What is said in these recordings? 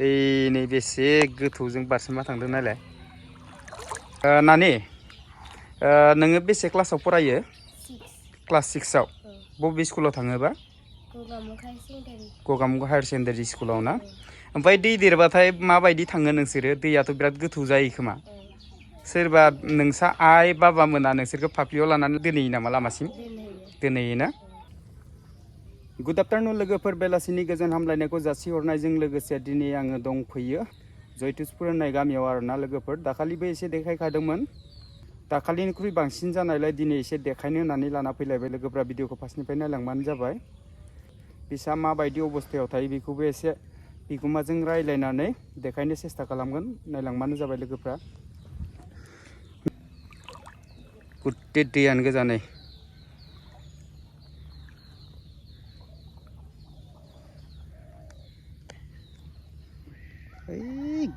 नैबेसे गोथौजों बारसोमना थांदों नालाय नानि नोङो बेसे क्लासाव फरायो क्लास 6 आव बबे स्कुलाव थाङोबा गगामुग हायार सेकेन्डारि स्कुलाव ना ओमफ्राय दै देरबाथाय माबायदि थाङो नोंसोरो दैयाथ' बिराद गोथौ जायो खोमा सोरबा नोंसा आइ बाबा मोना नोंसोरखौ फाफ्लियाव लानानै दोनहैयो नामा लामासिम दोनहैयोना गुड आफ्टारनुन लोगोफोर बेलासिनि गोजोन हामलायनायखौ जासिहरनायजों लोगोसे दिनै आङो दंफैयो जयतुसपुर होननाय गामियाव आरोना लोगोफोर दाखालिबो एसे देखायखादोंमोन दाखालिनिख्रुइ बांसिन जानायलाय दिनै एसे देखायनो होननानै लाना फैलायबाय लोगोफोरा भिडिअखौ फार्स्टनिफ्राय नायलांबानो जाबाय बिसा माबायदि अबस्थायाव थायो बेखौबो एसे बिगोमाजों रायलायनानै देखायनो सेस्था खालामगोन नायलांबानो जाबाय लोगोफ्रा गुट्टे दैयानो गोजा नै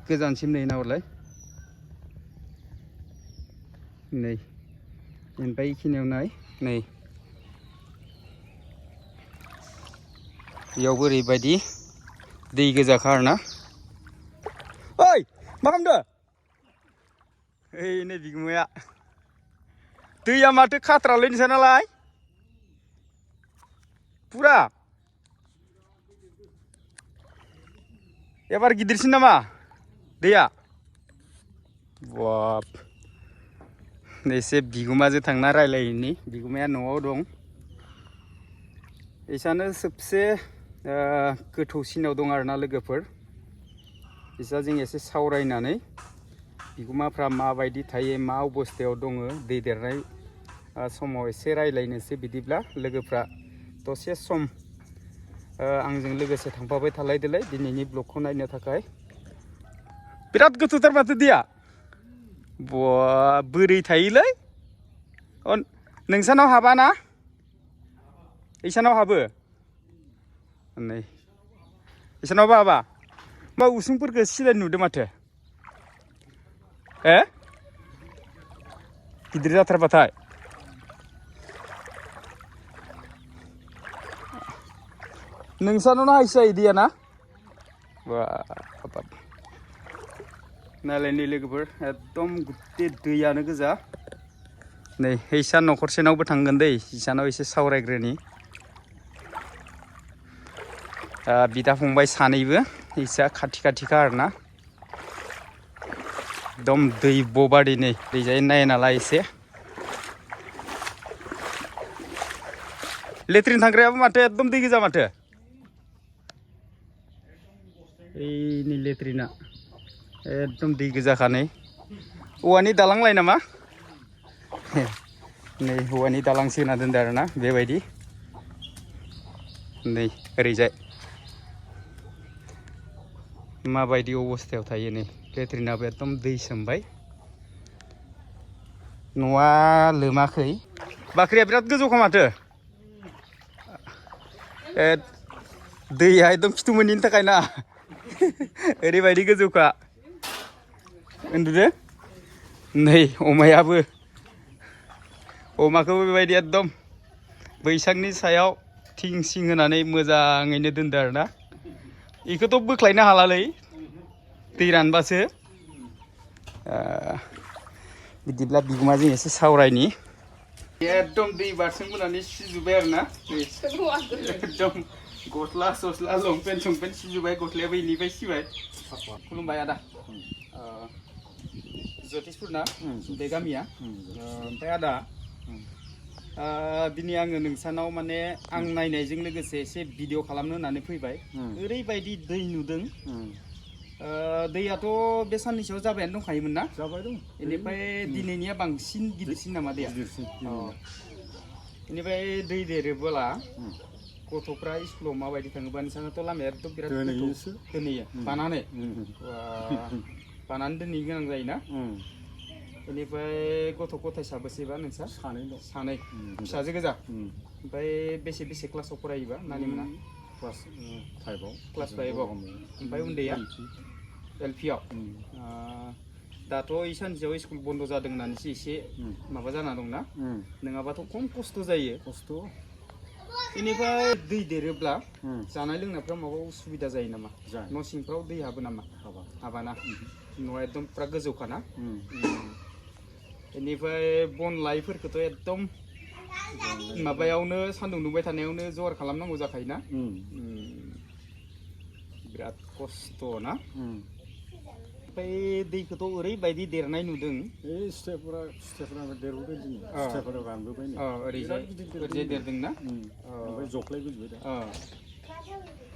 गोजानसिम नै नाहरलाय नै ओमफ्राय इखिनियाव नाय नै बेयावबो ओरैबायदि दै गोजाखा आरोना ओइ मा खालामदो ओइ नै बिगुमाया दैया माथो खाथ्रालै नोंसानालाय पुरा एबार गिदिरसिन नामा दैया बाब एसे बिगुमाजों थांना रायलायनि बिगुमाया न'आव दं इसानो सबसे गोथौसिनाव दं आरोना लोगोफोर इसा जों एसे सावरायनानै बिगुमाफ्रा माबायदि थायो मा अबस्थायाव दङ दै देरनाय समाव एसे रायलायनोसै बिदिब्ला लोगोफ्रा दसे सम आंजों लोगोसे थांफाबाय थालायदोलाय दिनैनि ब्लगखौ नायनो थाखाय बिराद गोथौथार माथो दैया बा बोरै थायोलै नोंसानाव हाबा ना इसानाव हाबो नै इसानावबो हाबा मा उसुंफोरखौ सिलाय नुदों माथो गिदिर जाथारबाथाय नोंसानावनो हायसो जायो दैया ना बाब नायलाय नै लोगोफोर एकदम गुट्टे दैयानो गोजा नै इसा न'खरसेनावबो थांगोन दै इसानाव एसे सावरायग्रोनि बिदा फंबाय सानैबो इसा खाथि खाथिखा आरोना एकदम दै बबादि नै दैजाय नाय नालाय एसे लेट्रिन थांग्रायाबो माथो एकदम दै गोजा माथो ओइनि लेट्रिना एकदम दै गोजाखा नै औवानि दालांलाय नामा नै औवानि दालांसो होना दोनदो आरोना बेबायदि नै ओरैजाय माबायदि अबस्थायाव थायो नै लेट्रिनाबो एकदम दै सोमबाय न'आ लोमाखै बाख्रिया बिराद गोजौखा माथो दैया एकदम खिथु मोनैनि थाखाय ना ओरैबायदि गोजौखा उन्दुदो नै अमायाबो अमाखौबो बेबायदि एकदम बैसांनि सायाव थिं सिं होनानै मोजाङैनो दोनदो आरोना बेखौथ' बोख्लायनो हालालै दै रानबासो बिदिब्ला बिगुमाजों एसे सावरायनि एकदम दै बारसोमबोनानै सिजोब्बाय आरोना एकदम गस्ला सस्ला लंपेन्ट संपेन्ट सिजोब्बाय गस्लायाबो इनिफ्राय सिबाय खुलुमबाय आदा जयतुसपुर ना बे गामिया ओमफ्राय आदा दिनै आङो नोंसानाव माने आं नायनायजों लोगोसे एसे भिडिअ खालामनो होननानै फैबाय ओरैबायदि दै नुदों दैयाथ' बे साननैसोआव जाबायानो दंखायोमोन ना जाबाय दं बेनिफ्राय दिनैनिया बांसिन गिदिरसिन नामा दैया बेनिफ्राय दै देरोबोला गथ'फ्रा स्कुलाव माबायदि थाङोबा नोंसानाथ' लामायाथ' बिराद दोनहैयो बानानै दोनहैनो गोनां जायोना बेनिफ्राय गथ' गथाय साबेसेबा नोंसा सानै फिसाजो गोजा ओमफ्राय बेसे क्लासाव फरायोबा नानि मोना क्लास 5आव ओमफ्राय उन्दैया LP आव दाथ' सानसेयाव स्कुल बन्द जादों होननानैसो एसे माबा जाना दंना नङाबाथ' खम खस्थ' जायो बेनिफ्राय दै देरोब्ला जानाय लोंनायफ्राव माबा उसुबिदा जायो नामा न' सिंफ्राव दै हाबो नामा हाबाना न'आ एकदम फुरा गोजौखाना बेनिफ्राय बन लाइफोरखौथ' एकदम माबायावनो सान्दुं दुंबाय थानायावनो जगार खालामनांगौ जाखायोना बिराद खस्थ' ना ओमफ्राय दैखौथ' ओरैबायदि देरनाय नुदों स्टेपफोरा देरबोबाय दिनै स्टेपफोरा रानबोबाय ओरैजाय देरदोंना ओमफ्राय जख्लाय बोजोबबाय दा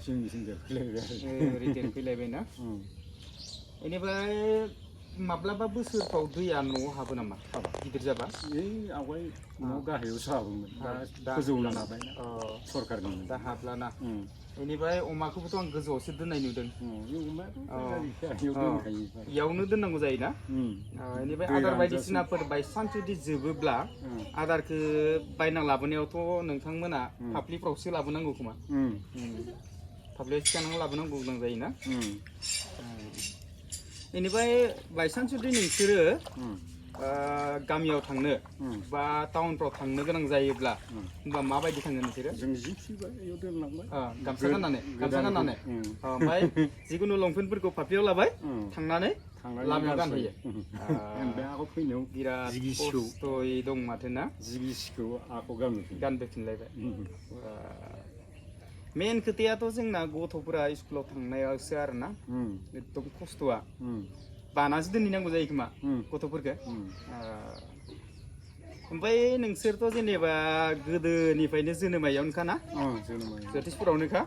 जोंनिथिं देरफैलायबाय ओरै देरफैलायबायना बेनिफ्राय माब्लाबा बोसोरफ्राव दैया न'आव हाबो नामा गिदिर जाबा आवगाय न' गाहायावसो हाबोमोन दा गोजौनो लाबाय सरकारनि दा हाब्लाना बेनिफ्राय अमाखौबोथ' आं गोजौआवसो दोननाय नुदों इयावनो दोननांगौ जायोना बेनिफ्राय आदार बायदिसिनाफोर बायसान्स जुदि जोबोब्ला आदारखौ बायना लाबोनायावथ' नोंथांमोना फाफ्लिफ्रावसो लाबोनांगौ खोमा फाफ्लियाव थिखांनानै लाबोनांगौ गोनां जायोना बेनिफ्राय बायसान्स जुदि नोंसोरो गामियाव थांनो बा टाउनफ्राव थांनो गोनां जायोब्ला होनबा माबायदि थाङो नोंसोरो जों जि फिबाय बेयाव दोनलांबाय गामसा गाननानै ओमफ्राय जिखुनु लंपेन्टफोरखौ फाफ्लियाव लाबाय थांनानै लामायाव गानहैयो फैनायाव बिराद खस्थ'यै दं माथो ना जिगिसिखौ आखौ गानबोफिनलायबाय मेन खोथायाथ' जोंना गथ'फोरा स्कुलाव थांनायावसो आरोना एकदम खस्थ'आ बानासो दोनहैनांगौ जायो खोमा गथ'फोरखौ ओमफ्राय नोंसोरथ' जेनेबा गोदोनिफ्रायनो जोनोमायावनोखाना जतिसपुरावनोखा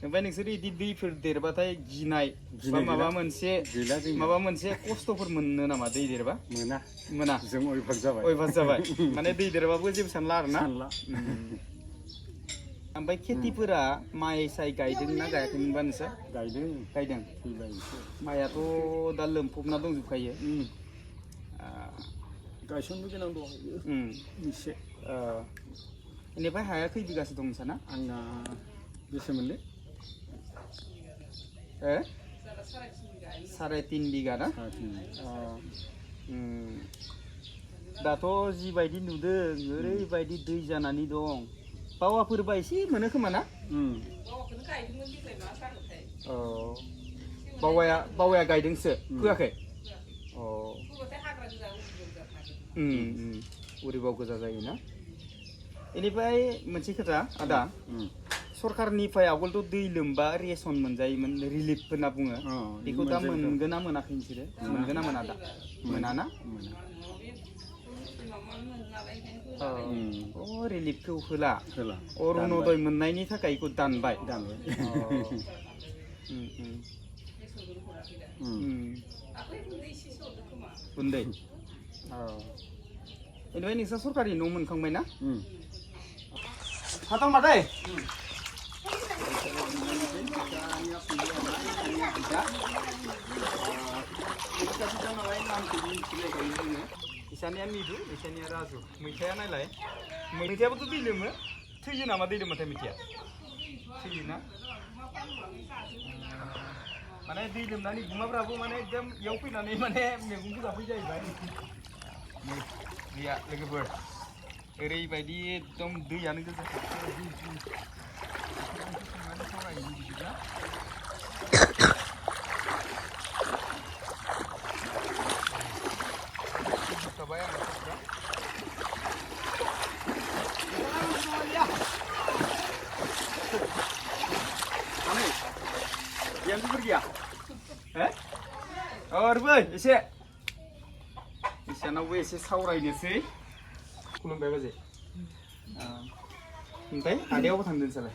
ओमफ्राय नोंसोर बिदि दैफोर देरबाथाय गिनाय बा माबा मोनसे खस्थ'फोर मोनो नामा दै देरबा मोना जों अयभास जाबाय माने दै देरबाबो जेबो सानला आरोना ओमफ्राय खेथिफोरा माइ साइ गायदोंना गायाखैमोनबा नोंसोर गायदों माइयाथ' दा लोमफबना दंजोबखायो गायसननो गोनां दं एसे बेनिफ्राय हाया खै बिगासो दं नोंसाना आंना बेसेमोनलै 3.5 बिगा ना दाथ' जिबायदि नुदों ओरैबायदि दै जानानै दं बावाफोरबा एसे मोनो खोमा ना बावाया गायदोंसो फोआखै उरिबाव गोजा जायोना बेनिफ्राय मोनसे खोथा आदा सरकारनिफ्राय आगोलथ' दै लोमबा रेसन मोनजायोमोन रिलिफ होनना बुङो बेखौ दा मोनगोन ना मोनाखै नोंसोरो मोनगोन ना मोना दा मोना रिलिफखौ होला अरुणोदय मोननायनि थाखाय बेखौ दानबाय गुन्दै बेनिफ्राय नोंस्रा सरकारि न' मोनखांबाय ना हाथाव मादै इसानिया मिदु इसानिया राजु मैथाया नायलाय मैथायाबोथ' दै लोमो थैयो नामा दै लोमबाथाय मैथाया थैयोना माने दै लोमनानै गुमाफ्राबो माने एकदम इयाव फैनानै माने मैगंखौ जाफै जाहैबाय गैया लोगोफोर ओरैबायदि एकदम दैयानो गोजा एसे इसानावबो एसे सावरायनोसै खुलुमबाय बाजै ओमफ्राय आदायावबो थांदों नोंसालाय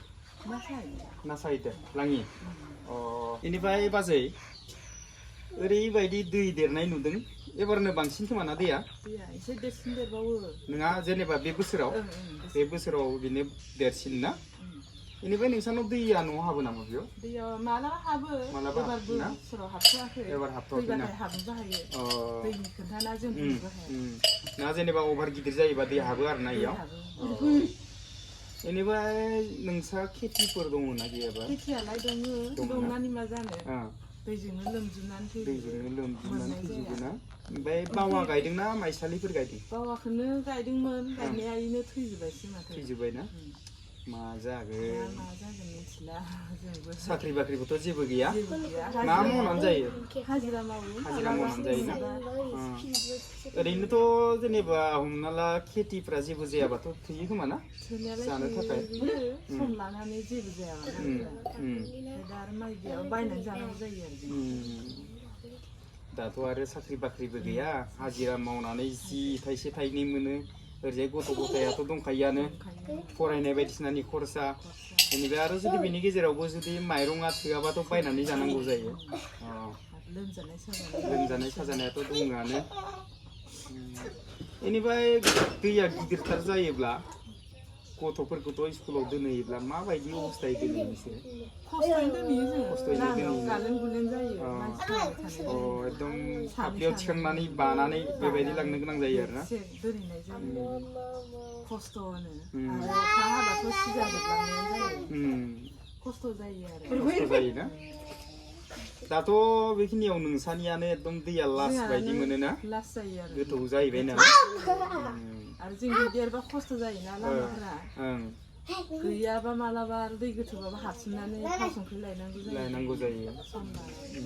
ना साहैदो लाङि बेनिफ्राय बाजै ओरैबायदि दै देरनाय नुदों एबारनो बांसिन खोमा ना दैया एसे देरसिन देरबावो नङा जेनेबा बे बोसोराव बिनो देरसिन ना बेनिफ्राय नोंसानाव दैया न'आव हाबो नामा बेयाव दैया मालाबा हाबो एबार बोसोराव हाबथ'वाखै एबार हाबथ'वाखै ना हाबनोबो हायो दैनि खोन्थाना जों बुंनोबो हाया ना जेनेबा अभार गिदिर जायोबा दै हाबो आरो ना इयाव बेनिफ्राय नोंसा खेथिफोर दङ ना गैयाबा खेथियालाय दंनानै मा जानो दैजोंनो लोमजोबनानै थैजोबोना ओमफ्राय बावा गायदोंना माइसालिफोर गायदों बावाखौनो गायदोंमोन गायनाया थैजोब्बायसो माथो थैजोब्बाय ना मा दा जागोन मा जागोन मिथिला जोंबो साख्रि बाख्रिबोथ' जेबो गैया जेबो गैया मा मावनानै जायो हाजिरा मावो हाजिरा मावनानै जायोना ओरैनोथ' जेनेबा हमना ला खेथिफ्रा जेबो जायाबाथ' थोयो खोमा ना थोनायालाय जानो थाखाय थोयो सम लानानै जेबो जायाबा दा आरो माइ गैयाबा बायनानै जानांगौ जायो आरो दाथ' आरो साख्रि बाख्रिबो गैया हाजिरा मावनानै जि थाइसे थाइनै मोनो ओरैजाय गथ' गथायाथ' दंखायोआनो फरायनाय बायदिसिनानि खरसा बेनिफ्राय आरो जुदि बेनि गेजेरावबो जुदि माइरङा थोआबाथ' बायनानै जानांगौ जायो लोमजानाय साजानायाथ' दङआनो बेनिफ्राय दैया गिदिरथार जायोब्ला गथ'फोरखौथ' स्कुलाव दोनहैयोब्ला माबायदि अबस्थायै दोनहैयो नोंसोरो खस्थ'यैनो दोनहैयो जों खस्थ'यैनो लामायाव दोनहैयो गालेन गुलेन जायो मानसि थाबाय थानाय एकदम फाफ्लियाव थिखांनानै बानानै बेबायदि लांनो गोनां जायो आरोना दोनहैनाय जायो खस्थ' होनो आरो अखा हाबाथ' सिजाजोबलांनाय जायो खस्थ' जायो आरो खस्थ' जायोना दाथ' बेखिनियाव नोंसानियानो एकदम दैया लास बायदि मोनोना लास जायो आरो गोथौ जाहैबाय नालाय आरो जों देरबा खस्थ' जायोना लामाफोरा गैयाबा मालाबा आरो दै गोथौबाबो हाबसिननानै थाव संख्रि लायनांगौ जायो सम लानानै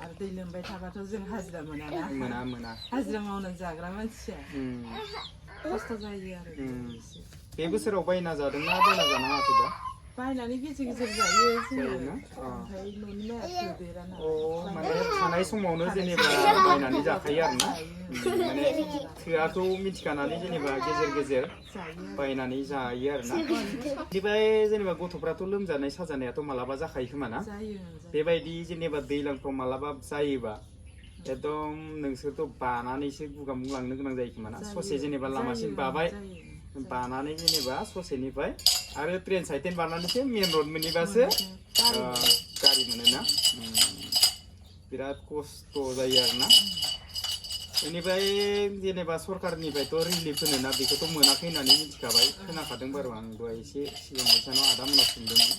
आरो दै लोमबाय थाबाथ' जों हाजिरा मोना हाजिरा मावनानै जाग्रा मानसिया खस्थ' जायो आरो बे बोसोराव बायना जादोंना बायना जानाङाखै दा बायनानै गेजेर गेजेर जायो जोङो ओमफ्राय न'नि माइया थोदेरा नालाय माने थानाय समावनो जेनेबा बायनानै जाखायो आरोना माने थोआखौ मिथिखानानै जेनेबा गेजेर गेजेर बायनानै जायो आरोना बेनिफ्राय जेनेबा गथ'फ्राथ' लोमजानाय साजानायाथ' मालाबा जाखायो खोमा ना बेबायदि जेनेबा दैज्लांफ्राव मालाबा जायोबा एकदम नोंसोरथ' बानानैसो गुगा मुलांनो गोनां जायो खोमा ना ससे जेनेबा लामासिम बाबाय बानानै जेनेबा ससेनिफ्राय आरो ट्रेन साइटेन बारनानैसो मेन रड मोनहैबासो गारि मोनोना बिराद खस्थ' जायो आरोना बेनिफ्राय जेनेबा सरकारनिफ्रायथ' रिलिफ होनोना बेखौथ' मोनाखै होननानै मिथिखाबाय खोनाखादों बारु आं दहाय एसे सिगां बैसानाव आदामोनाव सोंदोंमोन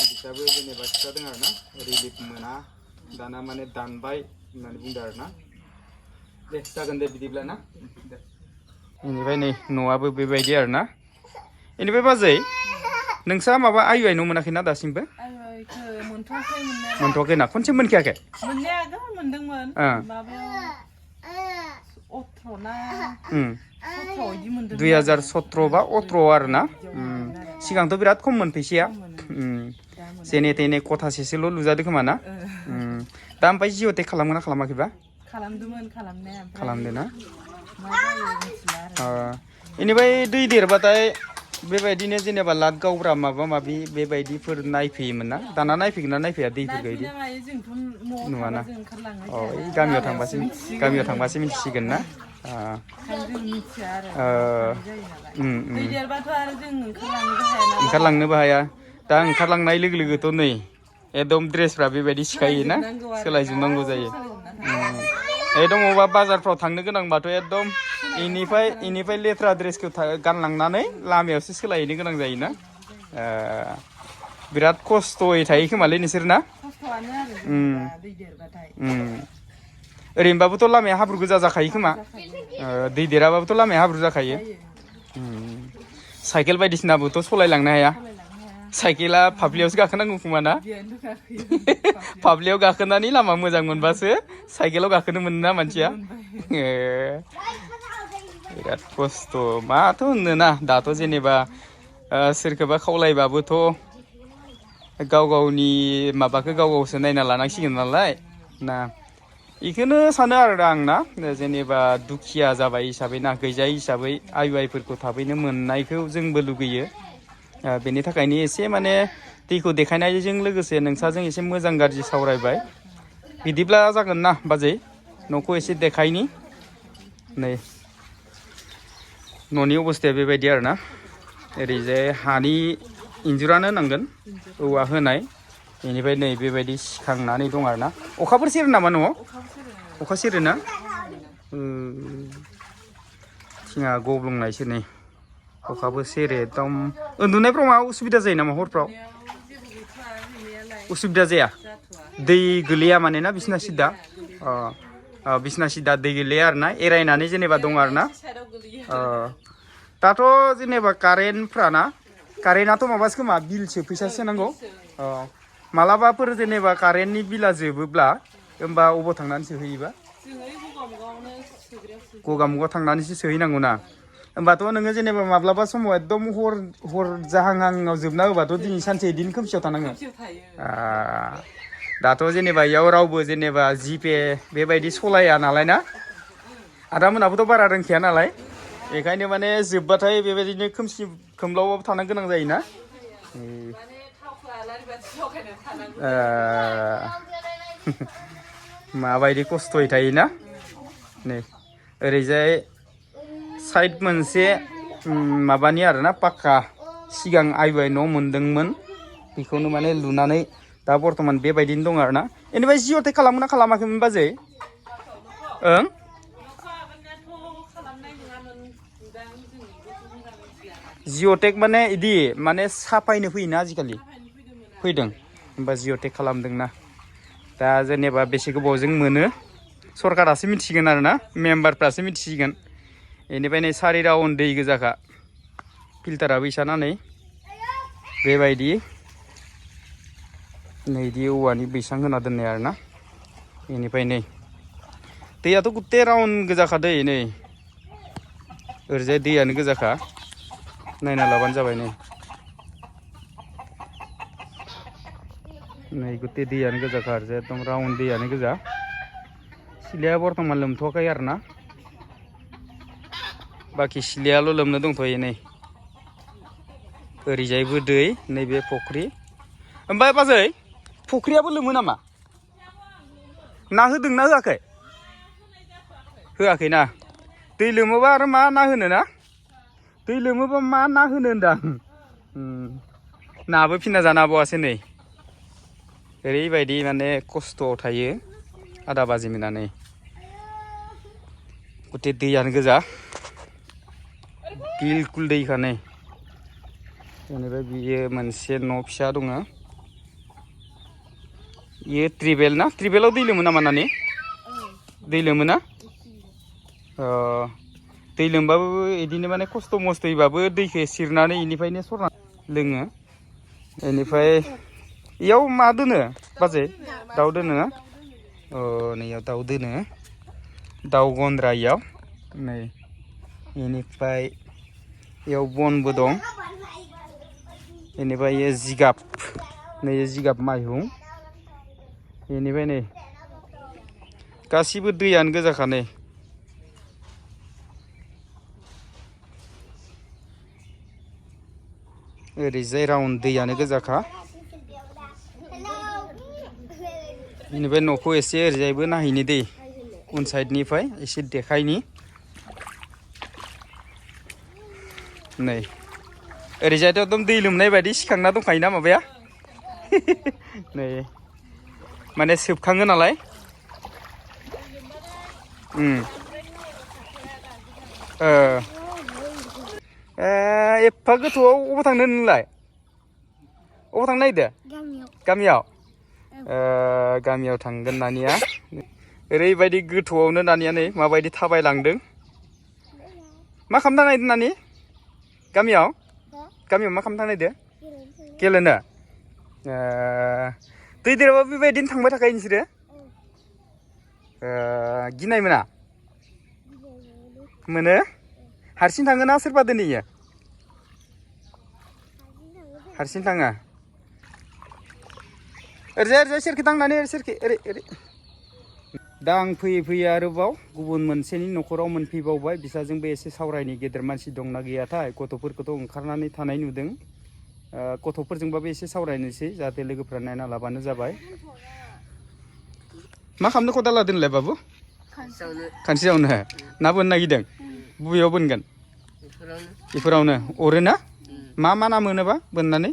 बिसोराबो जेनेबा खिथादों आरोना रिलिफ मोना दाना माने दानबाय होननानै बुंदों आरोना दे जागोन दे बिदिब्ला ना दे बेनिफ्राय नै न'आबो बेबायदि आरोना बेनिफ्राय बाजै नोंसा माबा आयु आइनो मोनाखैना दासिमबो मोनथ'वाखै ना खनसे मोनखायाखै मोननाया आगोल मोनदोंमोन माबायाव 2017 बा 18 आरोना सिगांथ' बिराद खममोन फैसाया जेने तेने खथासेसोल' लुजादो खोमा ना दा ओमफ्राय जिअ'टेक खालामगोना खालामाखैबा खालामदोंमोन खालामनाया खालामदो ना मा जायो मिथिला आरो बेनिफ्राय दै देरबाथाय बेबायदिनो जेनेबा लाट गावग्रा माबा माबि बेबायदिफोर नायफैयोमोन ना दाना नायफैगोन ना नायफैया दैफोरखौ बिदि नुवाना गामियाव थांबासो मिथिसिगोन ना ओंखारलांनोबो हाया दा ओंखारलांनाय लोगो लोगोथ' नै एकदम ड्रेसफ्रा बेबायदि सिखायोना सोलायजोबनांगौ जायो एकदम अबेबा बाजारफ्राव थांनो गोनांबाथ' एकदम इनिफ्राय लेथ्रा ड्रेसखौ गानलांनानै लामायावसो सोलायहैनो गोनां जायोना बिराद खस्थ'यै थायो खोमालै नोंसोर ना ओरैनोबाबोथ' लामाया हाब्रु गोजा जाखायो खोमा दै देराबाबोथ' लामाया हाब्रु जाखायो साइकेल बायदिसिनाबोथ' सलायलांनो हाया साइकेला फाफ्लियावसो गाखोनांगौ खोमा ना फाफ्लियाव गाखोनानै लामा मोजां मोनबासो साइकेलाव गाखोनो मोनो ना मानसिया बिराद खस्थ' माथो होननोना दाथ' जेनेबा सोरखौबा खावलायबाबोथ' गाव गावनि माबाखौ गाव गावसो नायना लानांसिगोन नालाय ना बेखौनो सानो आरो आं ना जेनेबा दुखिया जाबाय हिसाबै ना गैजायै हिसाबै आइ आइफोरखौ थाबैनो मोननायखौ जोंबो लुगैयो बेनि थाखायनो एसे माने दैखौ देखायनायजों लोगोसे नोंसाजों एसे मोजां गाज्रि सावरायबाय बिदिब्ला जागोन ना बाजै न'खौ एसे देखायनि नै न'नि अबस्थाया बेबायदि आरोना ओरैजाय हानि इन्जुरानो होनांगोन औवा होनाय बेनिफ्राय नै बेबायदि सिखांनानै दं आरोना अखाफोर सेरो नामा न'आव अखा सेरोना थिङा गब्लंनायसो नै अखाबो सेरे एकदम उन्दुनायफ्राव माबा उसुबिदा जायो नामा हरफ्राव उसुबिदा जाया दै गोलैया माने ना बिसिना सिदा बिसिना सिदा दै गोलैया आरोना एरायनानै जेनेबा दं आरोना दाथ' जेनेबा कारेन्टफ्राना कारेन्टआथ' माबासो खोमा बिलसो फैसासो सोनांगौ अ मालाबाफोर जेनेबा कारेन्टनि बिला जोबोब्ला होमबा अबाव थांनानै सोहैयोबा गगामुगाव थांनानैसो सोहैनांगौ ना होमबाथ' नोङो जेनेबा माब्लाबा समाव एकदम हर जाहांहांआव जोबना होबाथ' दिनै सानसे इदिनो खोमसियाव थानाङो दाथ' जेनेबा इयाव रावबो जेनेबा जिपे बेबायदि सलाया नालाय ना आदामोनाबोथ' बारा रोंखाया नालाय बेखायनो माने जोबबाथाय बेबायदिनो खोमसि खोमलावबाबो थानो गोनां जायोना माबायदि खस्थ'यै थायोना नै ओरैजाय साइड मोनसे माबानि आरोना पाक्का सिगां आइबाय न' मोनदोंमोन बेखौनो माने लुनानै दा बर्थमान बेबायदिनो दं आरोना बेनिफ्राय जिअ'टेक खालामोना खालामाखैमोन बाजै ओं जिअ'टेक माने इदि माने साफायनो फैयोना आजिखालि फैदों होमबा जिअ'टेक खालामदोंना दा जेनेबा बेसे गोबावजों मोनो सरकारासो मिथिसिगोन आरोना मेम्बारफ्रासो मिथिसिगोन बेनिफ्राय नै सारि राउन्ड दै गोजाखा फिल्टाराबो इसानानै बेबायदि नै इदि औवानि बैसां होना दोननाय आरोना बेनिफ्राय नै दैयाथ' गुथे राउन्ड गोजाखा दै नै ओरैजाय दैयानो गोजाखा नायना लाबानो जाबाय नै गुथे दैयानो गोजाखा आरो एकदम राउन्ड दैयानो गोजा सिलाया बर्थमान लोमथ'वाखै आरोना बाखि सिलायाल' लोमनो दंथ'यो नै ओरैजायबो दै नैबे फुख्रि ओमफ्राय बाजै फुख्रियाबो लोमो नामा ना होदोंना होआखै होआखैना दै लोमोबा आरो मा ना होनो ना दै लोमोबा मा ना होनो होनदां नाबो फिना जानो हाबावासो नै ओरैबायदि माने खस्थ'आव थायो आदा बाजै मोना नै गथे दैयानो गोजा बिलकुल दैखा नै बेनिफ्राय बियो मोनसे न' फिसा दङ बियो ट्रिबेल ना ट्रिबेलाव दै लोमो नामा नानि दै लोमो ना दै लोमबाबो बिदिनो माने खस्थ' मस्थ'यैबाबो दैखौ सिरनानै बेनिफ्रायनो सरना लोङो बेनिफ्राय इयाव मा दोनो बाजै दाउ दोनो नैयाव दाउ दोनो दाउ गन्द्रा इयाव नै बेनिफ्राय इयाव बनबो दं बेनिफ्राय जिगाब नै जिगाब माइहुं बेनिफ्राय नै गासिबो दैयानो गोजाखा नै ओरैजाय राउन्ड दैयानो गोजाखा बेनिफ्राय न'खौ एसे ओरैजायबो नायहैनि दै उन साइडनिफ्राय एसे देखायनि नै ओरैजायथ' एकदम दै लोमनाय बायदि सिखांना दंखायोना माबाया नै माने सोबखाङो नालाय एफा गोथौआव अबाव थांनो नोंलाय अबाव थांनो नागिरदों गामियाव गामियाव थांगोन नानिया ओरैबायदि गोथौआवनो नानिया नै माबायदि थाबायलांदों मा खालामनो नागिरदों नानि गामियाव मा खालामनो नागिरदों गेलेनो दै देरबा बेबायदिनो थांबाय थाखायो नोंसोरो गिनाय मोनो हारसिं थाङो ना सोरबा दोनहैयो हारसिं थाङा ओरैजाय सेरखि थांनानै सेरखि ओरै दा आं फैयै आरोबाव गुबुन मोनसेनि न'खराव मोनफैबावबाय बिसाजोंबो एसे सावरायनि गेदेर मानसि दंना गैयाथाय गथ'फोरखौथ' ओंखारनानै थानाय नुदों गथ'फोरजोंबाबो एसे सावरायनोसै जाहाथे लोगोफ्रा नायना लाबानो जाबाय मा खालामनो खदाल लादोंलाय बाबु खानसेयावनो ना बोननो नागिरदों बबेयाव बोनगोन बेफोरावनो अरोना मा ना मोनोबा बोननानै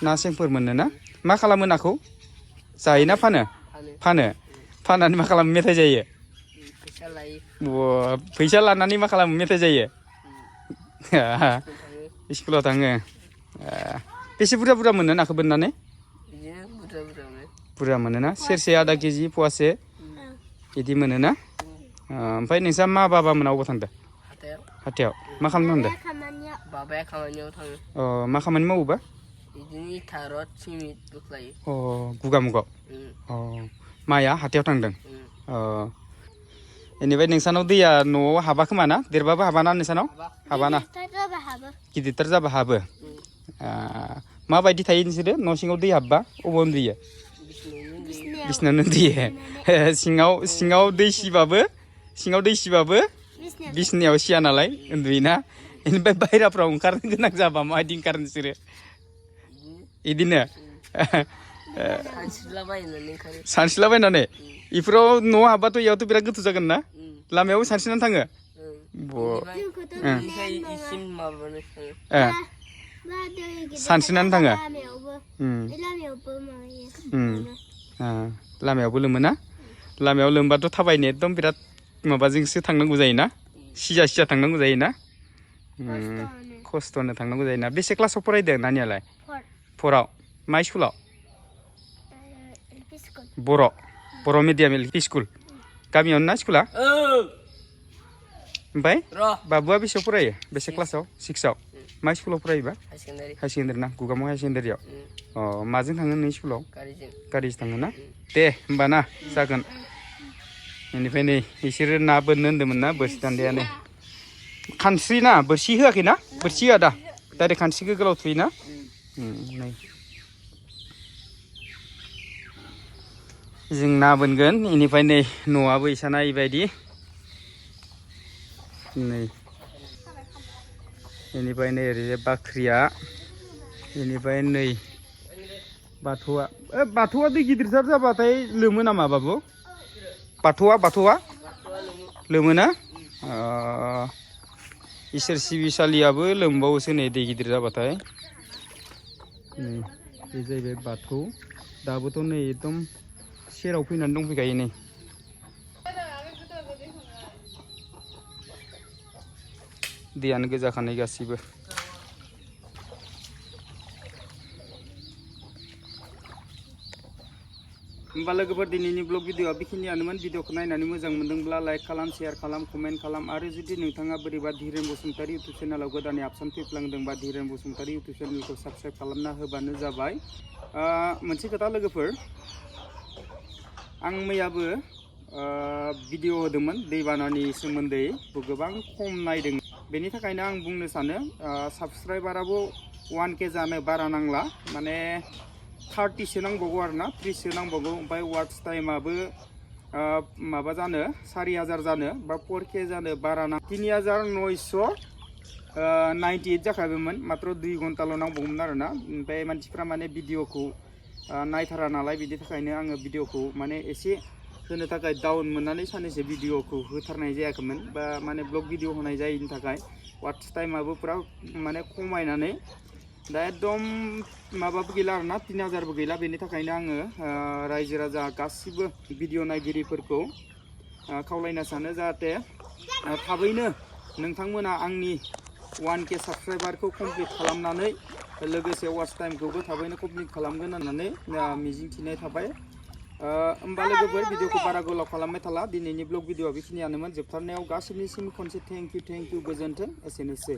ना सेंफोर मोनो ना मा खालामो नाखौ जायोना फाननानै मा खालामो मेथाइ जायो फैसा लानानै मा खालामो मेथाइ जायो स्कुलाव थाङो बेसे बुरजा मोनो नाखौ बोननानै बुरजा मोनोना सेरसे आधा केजि फवासे बिदि मोनोना ओमफ्राय नोंस्रा मा बाबा मोना अबाव थांदों हाथायाव मा खालामनो थांदों बाबाया खामानियाव थाङो अ मा खामानि मावोबा बिदिनो इथा रड सिमेन्ट बोख्लायो अ गुगामुगाव अ माया हाथायाव थांदों अ बेनिफ्राय नोंसानाव दैया न'आव हाबा खोमा ना देरबाबो हाबाना नोंसानाव हाबाना गिदिरथार जाबा हाबो माबायदि थायो नोंसोरो न' सिङाव दै हाबबा अबाव उन्दुयो बिसिनायावनो उन्दुयो सिङाव दै सिबाबो बिसिनायाव सिया नालाय उन्दुयोना बेनिफ्राय बाहेराफ्राव ओंखारनो गोनां जाबा माबायदि ओंखारो नोंसोरो इदिनो सानस्रिलाबायनानै इफोराव न'आव हाबबाथ' इयावथ' बिराद गोथौ जागोन ना लामायावबो सानस्रिनानै थाङो सानस्रिनानै थाङो लामायावबो लोमोना लामायाव लोमबाथ' थाबायनो एकदम बिराद माबाजोंसो थांनांगौ जायोना सिजा थांनांगौ जायोना खस्थ'नो थांनांगौ जायोना बेसे क्लासाव फरायदों नानियालाय 4आव मा स्कुलाव बर' मिडियाम एल पि स्कुल गामियावनो ना स्कुला ओमफ्राय बाबुआ बेसेयाव फरायो बेसे क्लासाव 6आव मा स्कुलाव फरायोबा हाई सेकेन्डारि ना गुगामुग हाई सेकेन्डारियाव अ माजों थाङो नों स्कुलाव गारिजों थाङो ना दे होमबा ना जागोन बेनिफ्राय नै बिसोरो ना बोननो होन्दोंमोन ना बोरसि दान्दायानो खानस्रि ना बोरसि होआखै ना बोरसि होआ दा डाइरेक्ट खानस्रिखौ गोलाव थुयोना नै जों ना बोनगोन बेनिफ्राय नै न'आबो इसाना इबायदि नै बेनिफ्राय नै ओरैजाय बाख्रिया बेनिफ्राय नै बाथौआ दै गिदिरथार जाबाथाय लोमो नामा बाबु बाथौआ लोमोना इसोर सिबिसालियाबो लोमबावोसो नै दै गिदिर जाबाथाय नै बे जाहैबाय बाथौ दाबोथ' नै एकदम सेराव फैनानै दंफैखायो नै दैयानो गोजाखानाय गासिबो होमबा लोगोफोर दिनैनि ब्लग भिडिअआ बेखिनियानोमोन भिडिअखौ नायनानै मोजां मोनदोंब्ला लाइक खालाम शेयार खालाम कमेन्ट खालाम आरो जुदि नोंथाङा बोरैबा धीरेन बसुमतारी इउटुब चेनेलाव गोदानै आपसन फैफ्लांदोंबा धीरेन बसुमतारी इउटुब चेनेलखौ साबस्क्राइब खालामना होबानो जाबाय मोनसे खोथा लोगोफोर आं मैयाबो भिडिअ होदोंमोन दैबानानि सोमोन्दै गोबां खम नायदों बेनि थाखायनो आं बुंनो सानो साबस्क्राइबाराबो 1K जानो बारा नांला माने 30सो नांबावगौ आरो ना 30सो नांबावगौ ओमफ्राय वाट्स टाइमाबो माबा जानो 4000 जानो बा 4K जानो बारा नां 3998 जाखाबायमोन मात्र 2 घन्टाल' नांबावगौमोन आरो ना ओमफ्राय मानसिफ्रा माने भिडिअखौ नायथारा नालाय बिनि थाखायनो आङो भिडिअखौ माने एसे होनो थाखाय डाउन मोननानै साननैसो भिडिअखौ होथारनाय जायाखैमोन बा माने ब्लग भिडिअ होनाय जायैनि थाखाय वाट्स टाइमाबो पुरा माने खमायनानै दा एकदम माबाबो गैला आरो ना 3000बो गैला बेनि थाखायनो आङो रायजो राजा गासिबो भिडिअ नायगिरिफोरखौ खावलायनो सानो जाहाथे थाबैनो नोंथांमोना आंनि 1K साबस्क्राइबारखौ कमप्लिट खालामनानै लोगोसे वाट्स टाइमखौबो थाबैनो कमप्लिट खालामगोन होननानै मिजिंथिनाय थाबाय होमबा लोगोफोर भिडिअखौ बारा गोलाव खालामबाय थाला दिनैनि ब्लग भिडिअआ बेखिनियानोमोन जोबथारनायाव गासैनिसिम खनसे थेंक इउ गोजोन्थों एसेनोसै